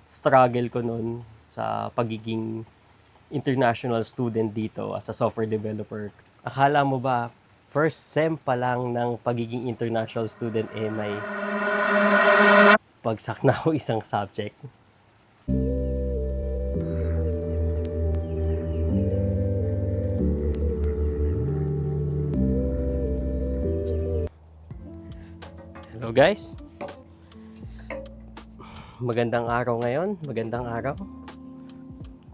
struggle ko noon sa pagiging international student dito as a software developer. Akala mo ba, first sem pa lang ng pagiging international student may bagsak na ako isang subject. Hello guys! Magandang araw ngayon, magandang araw.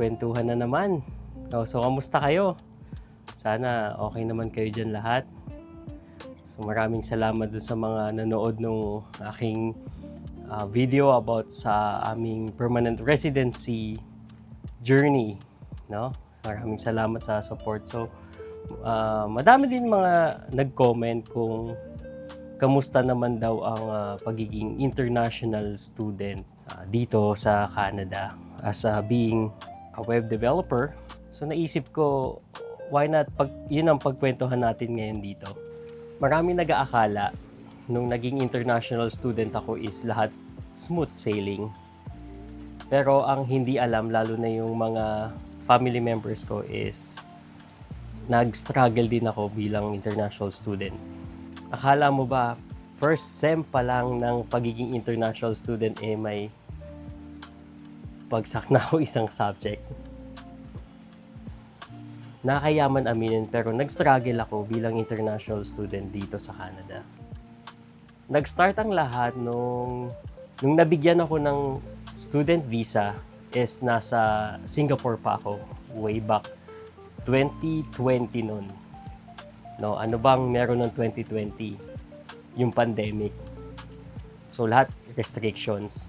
Kwentuhan na naman. So, kamusta kayo? Sana okay naman kayo dyan lahat. So, maraming salamat dun sa mga nanood ng aking video about sa aming permanent residency journey. No? So, maraming salamat sa support. So, madami din mga nag-comment kung kamusta naman daw ang pagiging international student dito sa Canada as being a web developer. So naisip ko, why not yun ang pagkwentuhan natin ngayon dito. Maraming nag-aakala nung naging international student ako is lahat smooth sailing. Pero ang hindi alam, lalo na yung mga family members ko, is nag-struggle din ako bilang international student. Akala mo ba, first sem pa lang ng pagiging international student may bagsak na ako isang subject. Nakakayaman aminin, pero nag-struggle ako bilang international student dito sa Canada. Nag-start ang lahat nung nabigyan ako ng student visa is nasa Singapore pa ako, way back 2020 noon. No, ano bang meron ng 2020? Yung pandemic. So lahat restrictions.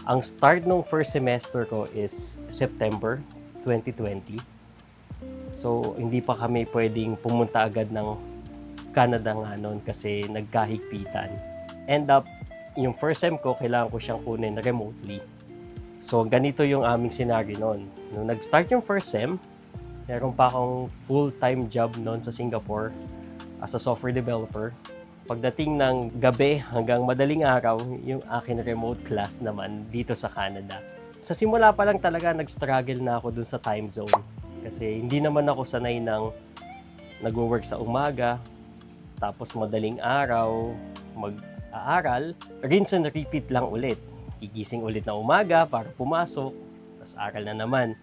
Ang start ng first semester ko is September 2020. So hindi pa kami pwedeng pumunta agad ng Canada nga noon kasi nagkahigpitan. End up, yung first sem ko, kailangan ko siyang kunin remotely. So ganito yung aming scenario noon. Nung nag-start yung first sem, meron pa akong full-time job noon sa Singapore as a software developer. Pagdating ng gabi hanggang madaling araw, yung akin remote class naman dito sa Canada. Sa simula pa lang talaga nag-struggle na ako dun sa time zone. Kasi hindi naman ako sanay ng nag-work sa umaga, tapos madaling araw, mag-aaral, rinse and repeat lang ulit. Gigising ulit na umaga para pumasok, tapos aral na naman.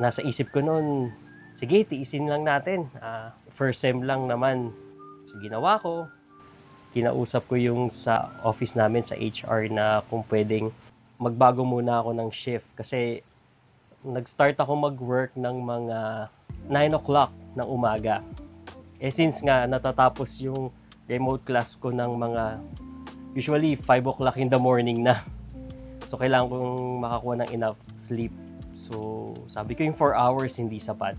Nasa isip ko noon, sige, tiisin lang natin. First sem lang naman. So, ginawa ko. Kinausap ko yung sa office namin, sa HR, na kung pwedeng magbago muna ako ng shift. Kasi nag-start ako mag-work ng mga 9 o'clock ng umaga. Since nga natatapos yung remote class ko ng mga usually 5 o'clock in the morning na. So, kailangan kong makakuha ng enough sleep. So, sabi ko yung 4 hours hindi sapat.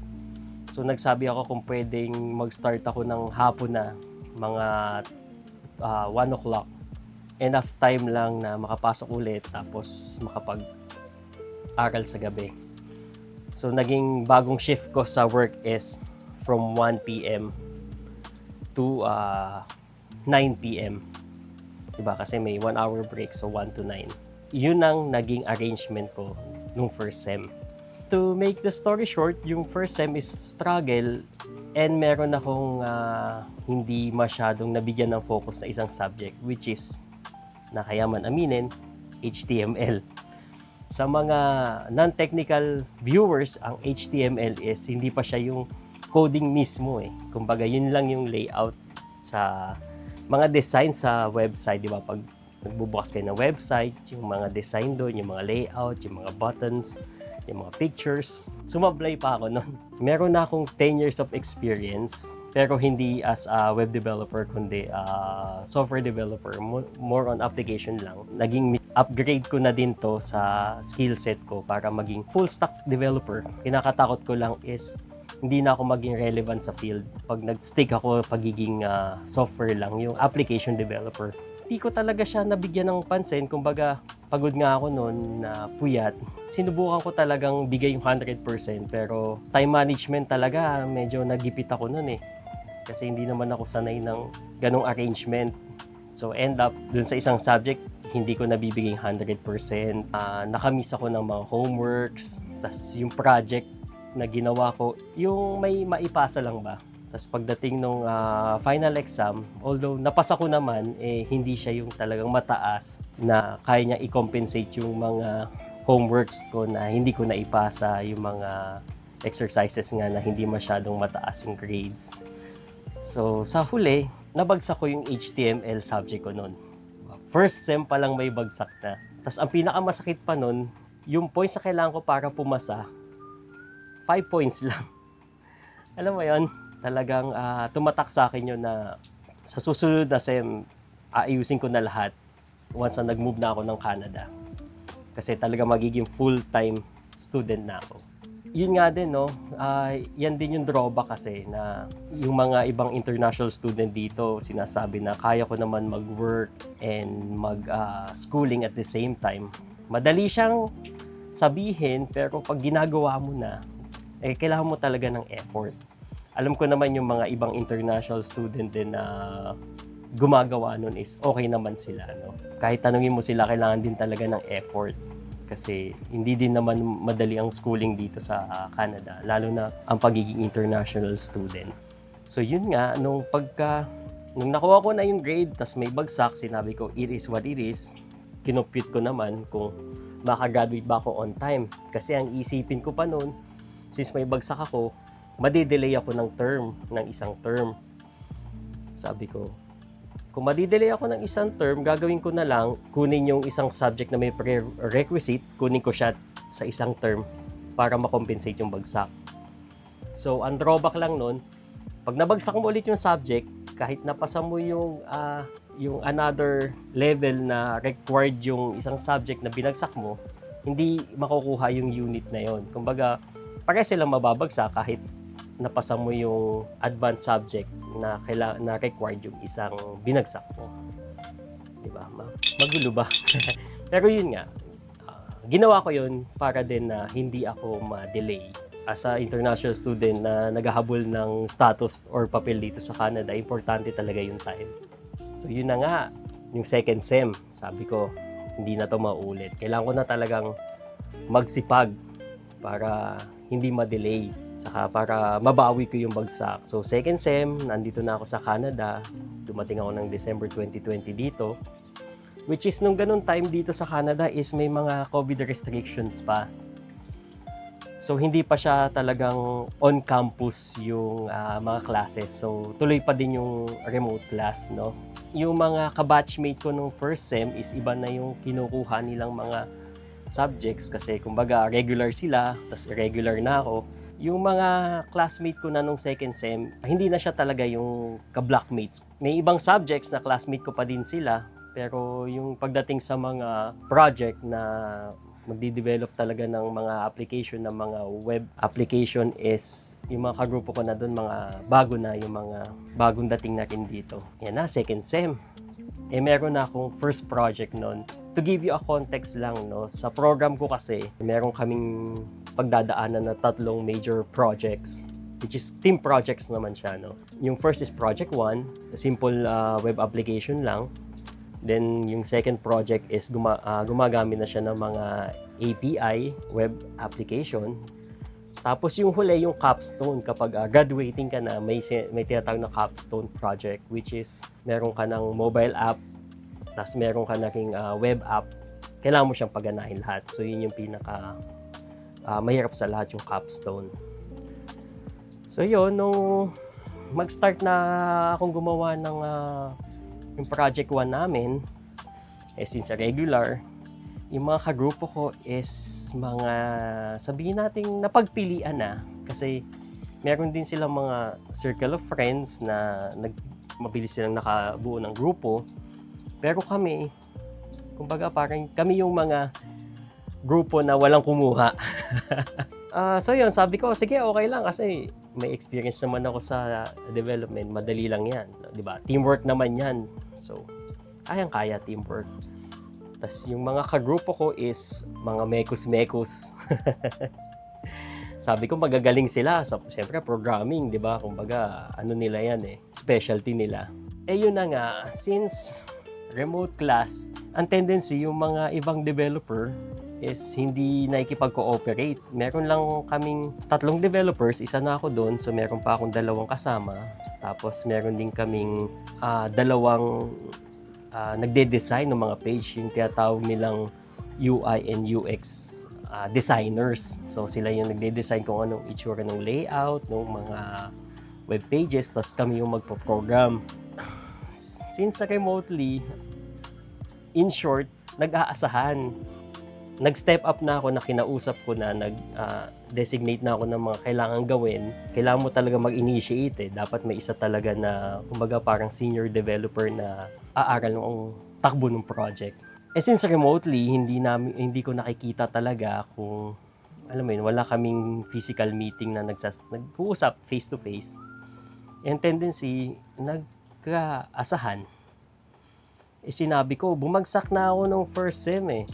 So nagsabi ako kung pwedeng mag-start ako ng hapon na, mga 1 o'clock. Enough time lang na makapasok ulit tapos makapag-aral sa gabi. So naging bagong shift ko sa work is from 1 p.m. to 9 p.m. Diba? Kasi may 1 hour break, so 1 to 9. Yun ang naging arrangement ko nung first sem. To make the story short, yung first sem is struggle and meron akong hindi masyadong nabigyan ng focus na isang subject, which is, nakayaman aminin, HTML. Sa mga non-technical viewers, ang HTML is hindi pa siya yung coding mismo eh. Kumbaga, yun lang yung layout sa mga design sa website, di ba? Pag nagbubukas kayo ng website, yung mga design doon, yung mga layout, yung mga buttons, yung mga pictures. Sumablay pa ako noon. Meron na akong 10 years of experience, pero hindi as a web developer, kundi software developer. More on application lang. Naging upgrade ko na din to sa skill set ko para maging full stack developer. Kinakatakot ko lang is hindi na ako maging relevant sa field. Pag nag-stick ako pagiging software lang, yung application developer. Hindi ko talaga siya nabigyan ng pansin. Kumbaga, pagod nga ako noon na puyat. Sinubukan ko talagang bigay yung 100%, pero time management talaga, medyo nagipit ako noon eh. Kasi hindi naman ako sanay ng ganong arrangement. So end up, dun sa isang subject, hindi ko nabibigay 100%. Nakamiss ako ng mga homeworks. Tas yung project na ginawa ko, yung may maipasa lang ba. Tas pagdating nung final exam, although napasa ko naman, hindi siya yung talagang mataas na kaya niya i-compensate yung mga homeworks ko na hindi ko naipasa, yung mga exercises nga na hindi masyadong mataas yung grades. So sa huli, nabagsak ko yung HTML subject ko nun. First sem pa lang may bagsak na. Tas ang pinakamasakit pa nun, yung points na kailangan ko para pumasa, 5 points lang. Alam mo yon, talagang tumatak sa akin yun na sa susunod na SEM, aayusin ko na lahat once na nag-move na ako ng Canada. Kasi talaga magiging full-time student na ako. Yun nga din, no, yan din yung drawback kasi na yung mga ibang international student dito, sinasabi na kaya ko naman mag-work and mag-schooling at the same time. Madali siyang sabihin, pero pag ginagawa mo na, kailangan mo talaga ng effort. Alam ko naman yung mga ibang international student din na gumagawa nun is okay naman sila. No? Kahit tanungin mo sila, kailangan din talaga ng effort. Kasi hindi din naman madali ang schooling dito sa Canada, lalo na ang pagiging international student. So yun nga, nung nakuha ko na yung grade, tas may bagsak, sinabi ko, it is what it is. Kinupute ko naman kung makagraduate ba ako on time. Kasi ang isipin ko pa noon, since may bagsak ako, madidelay ako ng isang term. Sabi ko, kung madidelay ako ng isang term, gagawin ko na lang, kunin yung isang subject na may prerequisite, kunin ko siya sa isang term para makompensate yung bagsak. So, ang drawback lang nun, pag nabagsak mo ulit yung subject, kahit napasa mo yung another level na required yung isang subject na binagsak mo, hindi makukuha yung unit na yon. Kumbaga, parehas silang mababagsak kahit napasa mo yung advanced subject na required yung isang binagsak mo. Diba? Magulo ba? Pero yun nga, ginawa ko yun para din na hindi ako ma-delay. As a international student na naghahabol ng status or papel dito sa Canada, importante talaga yung time. So yun na nga, yung second sem, sabi ko, hindi na to maulit. Kailangan ko na talagang magsipag para hindi ma-delay, saka para mabawi ko yung bagsak. So second sem, nandito na ako sa Canada. Dumating ako ng December 2020 dito. Which is nung ganun time dito sa Canada is may mga COVID restrictions pa. So hindi pa siya talagang on campus yung mga classes. So tuloy pa din yung remote class, no? Yung mga kabatchmate ko nung first sem is iba na yung kinukuha nilang mga subjects kasi kumbaga regular sila, tas irregular na ako. Yung mga classmate ko na nung second sem, hindi na siya talaga yung ka-blockmates. May ibang subjects na classmate ko pa din sila, pero yung pagdating sa mga project na magdi-develop talaga ng mga application, ng mga web application is yung mga kagrupo ko na doon, mga bago na, yung mga bagong dating na rin dito. Yan na, second sem. Meron na akong first project noon. To give you a context lang, no, sa program ko kasi, meron kaming pagdadaanan na 3 major projects, which is team projects naman siya. No? Yung first is Project 1, simple web application lang. Then, yung second project is gumagamit na siya ng mga API, web application. Tapos yung huli, yung capstone, kapag graduating ka na, may tinatawag na capstone project, which is meron ka ng mobile app, tapos meron ka na ring web app, kailangan mo siyang pagganahin lahat. So yun yung pinaka mahirap sa lahat, yung capstone. So yun, nung mag-start na akong gumawa ng yung project 1 namin, since regular, yung mga kagrupo ko is mga, sabihin natin, napagpilian na. Kasi meron din silang mga circle of friends na mabilis silang nakabuo ng grupo. Pero kami, kumbaga parang kami yung mga grupo na walang kumuha. So yun, sabi ko, sige, okay lang kasi may experience naman ako sa development. Madali lang yan. Diba? Teamwork naman yan. So, kayang-kaya teamwork. Tapos yung mga kagrupo ko is mga mekos-mekos. Sabi ko magagaling sila. So, siyempre programming, di ba? Kumbaga, ano nila yan specialty nila. Yun na nga, since remote class, ang tendency yung mga ibang developer is hindi nakikipag-cooperate. Meron lang kaming 3 developers, isa na ako doon, so meron pa akong 2 kasama. Tapos meron din kaming 2 nagde-design ng mga page, yung tinatawag nilang UI and UX designers. So sila yung nagde-design kung anong itsura ng layout, ng mga web pages, tapos kami yung magpo-program. Since remotely, in short, nag-aasahan. Nag-step up na ako, na kinausap ko na, nag-designate na ako ng mga kailangan gawin. Kailangan mo talaga mag-initiate. Dapat may isa talaga na, kumbaga parang senior developer na aaral ng takbo ng project. Since remotely, hindi ko nakikita talaga kung, alam mo yun, wala kaming physical meeting na nag-uusap face-to-face. And tendency, nagkaasahan. Sinabi ko, bumagsak na ako nung first sem eh.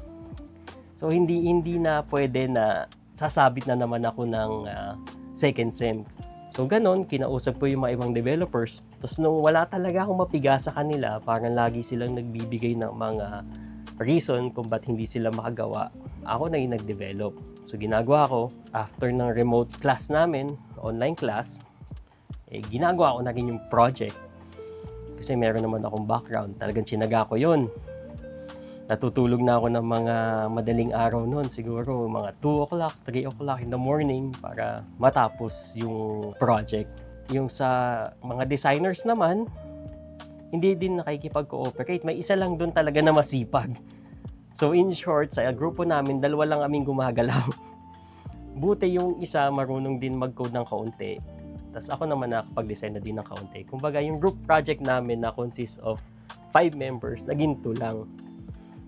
So, hindi na pwede na sasabit na naman ako ng second sem. So, ganon, kinausap ko yung mga ibang developers. Tapos, nung wala talaga akong mapiga sa kanila, parang lagi silang nagbibigay ng mga reason kung ba't hindi sila makagawa, ako na yung nag-develop. So, ginagawa ko, after ng remote class namin, online class, ginagawa ko na rin yung project. Kasi meron naman akong background. Talagang tsinaga ko yun. Natutulog na ako ng mga madaling araw noon, siguro mga 2 o'clock, 3 o'clock in the morning para matapos yung project. Yung sa mga designers naman, hindi din nakikipag-cooperate. May isa lang doon talaga na masipag. So in short, sa grupo namin, 2 lang kaming gumagalaw. Buti yung isa marunong din mag-code ng kaunti. Tapos ako naman nakapag-design na din ng kaunti. Kumbaga yung group project namin na consists of 5 members, naging 2 lang.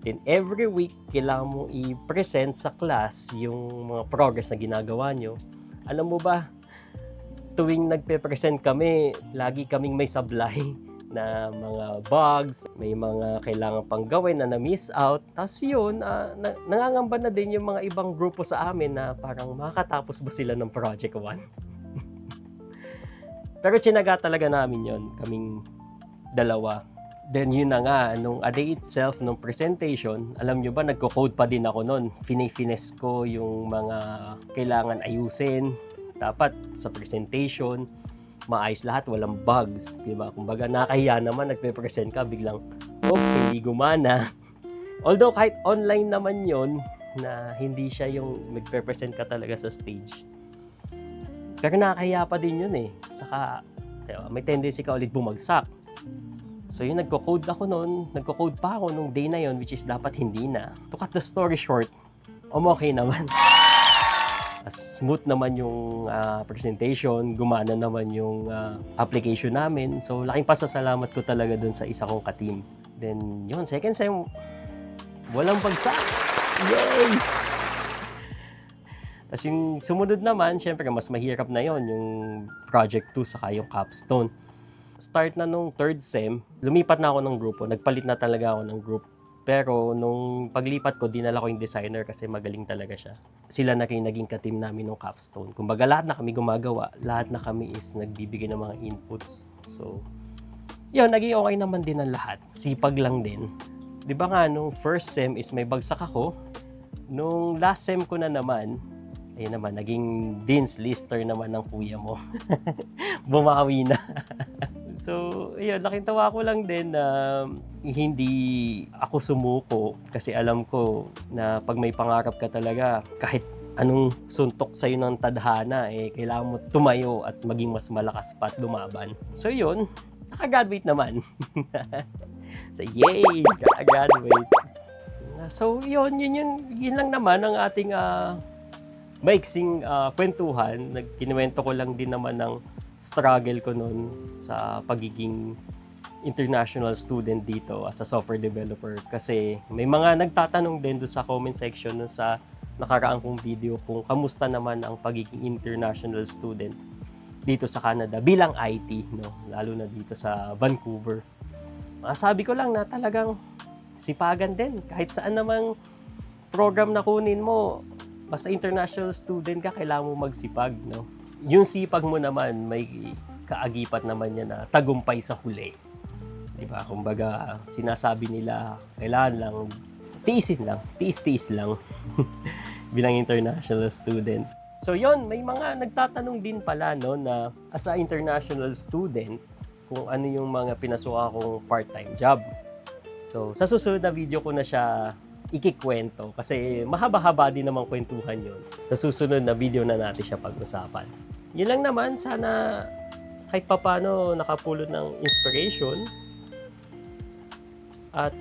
Then every week, kailangan mo i-present sa class yung mga progress na ginagawa nyo. Alam mo ba, tuwing nagpe-present kami, lagi kaming may sablay na mga bugs, may mga kailangan pang gawin na na-miss out. Tapos yun, nangangamba na din yung mga ibang grupo sa amin na parang makakatapos ba sila ng Project 1? Pero tsinaga talaga namin yun, kaming 2. Then yun na nga, nung a day itself, nung presentation, alam nyo ba, nagko-code pa din ako nun. Finesse ko yung mga kailangan ayusin. Dapat sa presentation, maayos lahat, walang bugs. Diba? Kumbaga, nakahiya naman, nagpe-present ka, biglang, oops, hindi gumana. Although kahit online naman yon na hindi siya yung magpe-present ka talaga sa stage. Pero nakahiya pa din yun eh. Saka, diba, may tendency ka ulit bumagsak. So yun, nagko-code ako noon, nagko-code pa ako nung day na yon, which is dapat hindi na. To cut the story short, okay naman. Smooth naman yung presentation, gumana naman yung application namin. So laking pasasalamat ko talaga dun sa isa kong ka-team. Then yun, second sem, walang bagsak. Yay! Tapos yung sumunod naman, syempre mas mahirap na yon, yung project 2 saka yung capstone. Start na nung third sem, lumipat na ako ng grupo. Nagpalit na talaga ako ng group. Pero nung paglipat ko, dinala ko yung designer kasi magaling talaga siya. Sila na rin naging ka-team namin ng capstone. Kumbaga lahat na kami gumagawa, lahat na kami is nagbibigay ng mga inputs. So, yun, naging okay naman din ang lahat. Sipag lang din. Di ba nga, nung first sem is may bagsak ako. Nung last sem ko na naman, ayun naman, naging dean's lister naman ng kuya mo. Bumawi na. So, yun, laking tawa ko lang din na hindi ako sumuko kasi alam ko na pag may pangarap ka talaga, kahit anong suntok sa'yo ng tadhana, kailangan mo tumayo at maging mas malakas pa at lumaban. So, yun, nakagraduate naman. So, yay! Nakagraduate. So, yun lang naman ang ating maiksing kwentuhan. Kinuwento ko lang din naman ng struggle ko noon sa pagiging international student dito as a software developer. Kasi may mga nagtatanong din doon sa comment section no, sa nakaraang kong video kung kamusta naman ang pagiging international student dito sa Canada bilang IT, no? Lalo na dito sa Vancouver. Sabi ko lang na talagang sipagan din. Kahit saan namang program na kunin mo, basta international student ka, kailangan mo magsipag, no? Yung sipag mo naman, may kaagipat naman yan na tagumpay sa huli. Di ba? Kumbaga, sinasabi nila, kailangan lang, tiisin lang, tiis-tiis lang bilang international student. So yon, may mga nagtatanong din pala no, na as a international student, kung ano yung mga pinasuka kong part-time job. So, sa susunod na video ko na siya ikikwento kasi mahaba-haba din namang kwentuhan yun. Sa susunod na video na natin siya pag-usapan. Yun lang naman, sana kahit papano nakapulot ng inspiration. At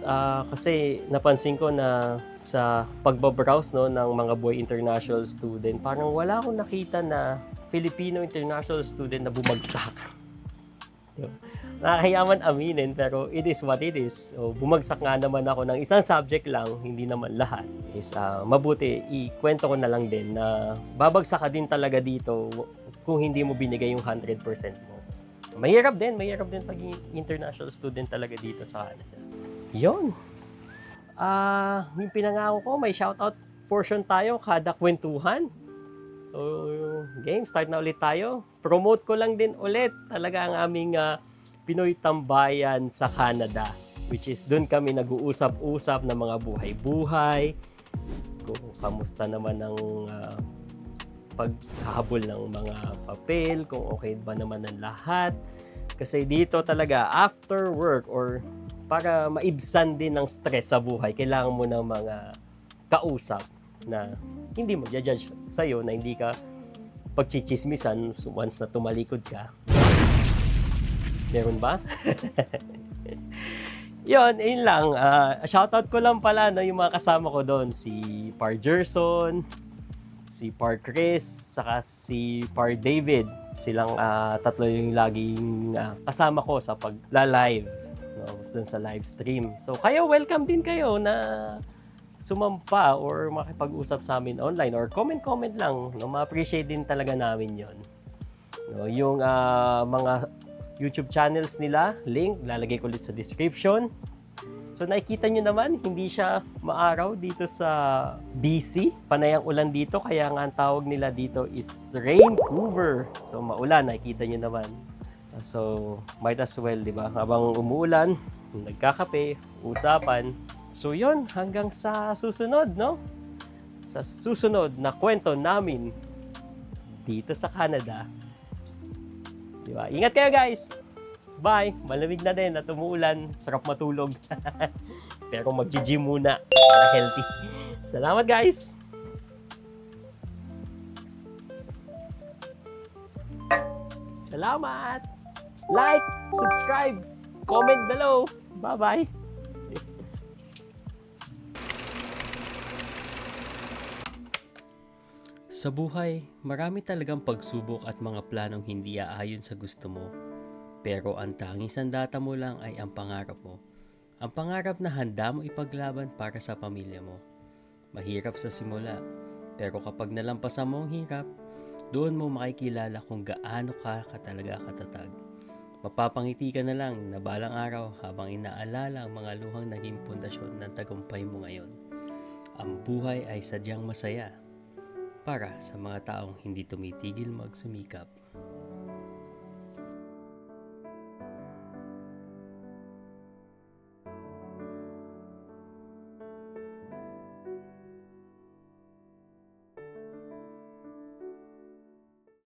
kasi napansin ko na sa pagbabrowse no, ng mga boy international student, parang wala akong nakita na Filipino international student na bumagsak. Nakakayaman aminin pero it is what it is. So, bumagsak nga naman ako ng isang subject lang, hindi naman lahat. Is mabuti ikwento ko na lang din na babagsak ka din talaga dito kung hindi mo binigay yung 100% mo. Mahirap din paging international student talaga dito sa Canada. Yon. Yung pinangako ko, may shoutout portion tayo kada kwentuhan. So, game, start na ulit tayo. Promote ko lang din ulit talaga ang aming Pinoy Tambayan sa Canada, which is doon kami nag-uusap-usap ng mga buhay-buhay, kung kamusta naman ang paghahabol ng mga papel, kung okay ba naman ang lahat. Kasi dito talaga, after work or para maibsan din ng stress sa buhay, kailangan mo ng mga kausap na hindi mo judge sa'yo, na hindi ka pagchichismisan once na tumalikod ka. Meron ba? Yun lang. Shoutout ko lang pala na yung mga kasama ko doon. Si Par Gerson, si Par Chris, saka si Par David. Silang tatlo yung laging kasama ko sa pagla-live, no, doon sa live stream. So kayo, welcome din kayo na sumampa or makipag-usap sa amin online or comment lang. No, ma-appreciate din talaga namin yon. No, yung mga YouTube channels nila, link, lalagay ko ulit sa description. So nakikita nyo naman, hindi siya maaraw dito sa BC. Panay ang ulan dito, kaya nga ang tawag nila dito is Raincouver. So maulan, nakikita nyo naman. So might as well, di ba? Habang umuulan, nagkakape, usapan. So yon, hanggang sa susunod, no? Sa susunod na kwento namin dito sa Canada. Diba? Ingat kayo guys! Bye! Malamig na din at umuulan. Sarap matulog. Pero mag-gym muna para healthy. Salamat guys! Salamat! Like, subscribe, comment below. Bye-bye! Sa buhay, marami talagang pagsubok at mga planong hindi aayon sa gusto mo. Pero ang tanging sandata mo lang ay ang pangarap mo. Ang pangarap na handa mo ipaglaban para sa pamilya mo. Mahirap sa simula, pero kapag nalampasan mo ang hirap, doon mo makikilala kung gaano ka talaga katatag. Mapapangiti ka na lang na balang araw habang inaalala ang mga luhang naging pundasyon ng tagumpay mo ngayon. Ang buhay ay sadyang masaya para sa mga taong hindi tumitigil magsumikap.